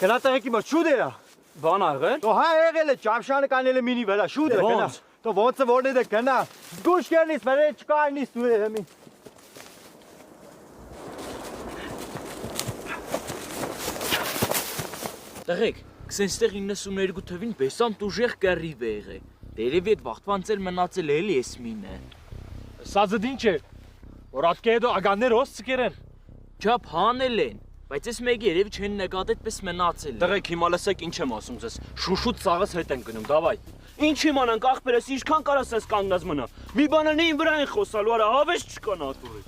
Գնա տեղեկի մոտ շուտ երա։ Բան աղել։ Դու հա եղել է ճամշանը կանել է մինի վրա շուտ երա գնա։ Դու ոնց է որն է գնա։ Դուշ կերնից վրա չկա այնից դու հեմի։ Տղեկ, քսենստեղ 92 թվին բեսամ տուժեղ կռիվ է եղել։ Դերևի այդ վաղտվանցել մնացել էլի էս մինը։ Սազը դին չէ։ Որ ատկե հետո ագաններ ոս ցկերեն։ Չափ հանել են, բայց ես մեկ երևի չեն նկատ այդպես մնացել։ Տղեկ հիմա լսեք ինչ եմ ասում ձեզ։ Շուշուտ ծաղս հետ են գնում, դավայ։ Ինչ իմանանք ախպերս ինչքան կարաս ես կանգնած մնա։ Մի բանը նին վրա են խոսալու, արա հավես չկա նատուրի։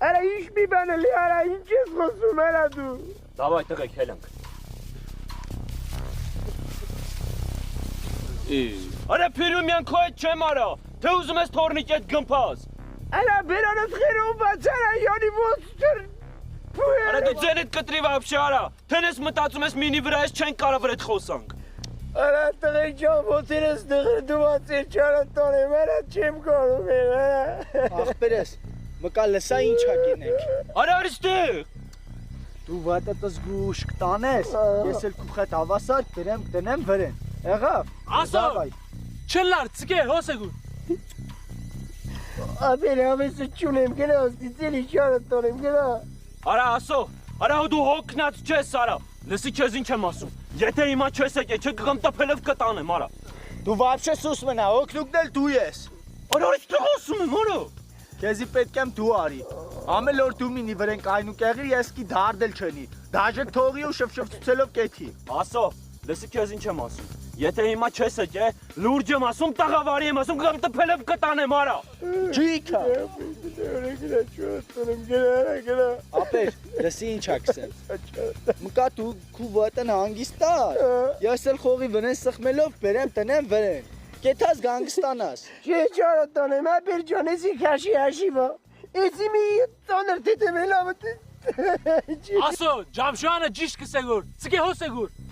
Արա ինչ մի բան էլի, արա ինչ ես խոսում, արա դու։ Դավայ տղեկ հելանք։ Արա փիրումյան քո հետ չեմ արա։ Թե ուզում ես թորնիկ այդ գմփաս։ Արա բերանդ խերում բաց արա յոնի ոնց դր։ Արա դու ձենդ կտրի վաբշե արա։ Թենես մտածում ես մինի վրա ես չեն կարող վրեդ խոսանք։ Արա տղեկ ջան, ոտեր ես դղրդուված էր չարը տոնեմ, արա չեմ կարող էլ, արա։ Ախպերես, մկա լսա ինչ ակինենք։ Արա արստեղ։ Դու վատատս գուշ կտանես, ես էլ կուխետ հավասար դրեմ տնեմ վրեն։ Եղավ։ Ասո։ Չլար, ցկե, հոսեգու։ Աբեր հավեսը չունեմ, գնա ստիցելի չարը տոնեմ, գնա։ Արա ասո, արա դու հոգնած չես արա։ Լսի քեզ ինչ եմ ասում։ Եթե հիմա չես եկե, չկգամ տփելով կտանեմ, արա։ Դու վաբշե սուս մնա, օգնուկն էլ դու ես։ Արա այստեղ ասում եմ, արա։ Քեզի պետք եմ դու արի։ Ամեն օր դու մինի վրեն կայնուկ եղի, ես կի դարդել չնի։ Դաժե թողի ու շփշփցելով կեթի։ Ասո, լսի քեզ ինչ եմ ասում։ Եթե հիմա չես եկե, լուրջ եմ ասում, տաղավարի եմ ասում, կգամ տփելով կտանեմ, արա։ Ջիքա։ Գնա չարը տոնեմ, գնա, գնա։ Ապեր, լսի ինչ ակսեն։ Մկա դու քու վատն հանգիստ ար։ Ես էլ խողի վրեն սխմելով բերեմ տնեմ վրեն։ Կեթաս գանգստանաս։ Չէ չարը տոնեմ, աբեր ջան, եսի քաշի հաշիվա։ Եսի մի տոներ դիտեմ էլ ավտ։ Ասո, ջամշանը ճիշտ կսեգուր, ցկե հոսեգուր։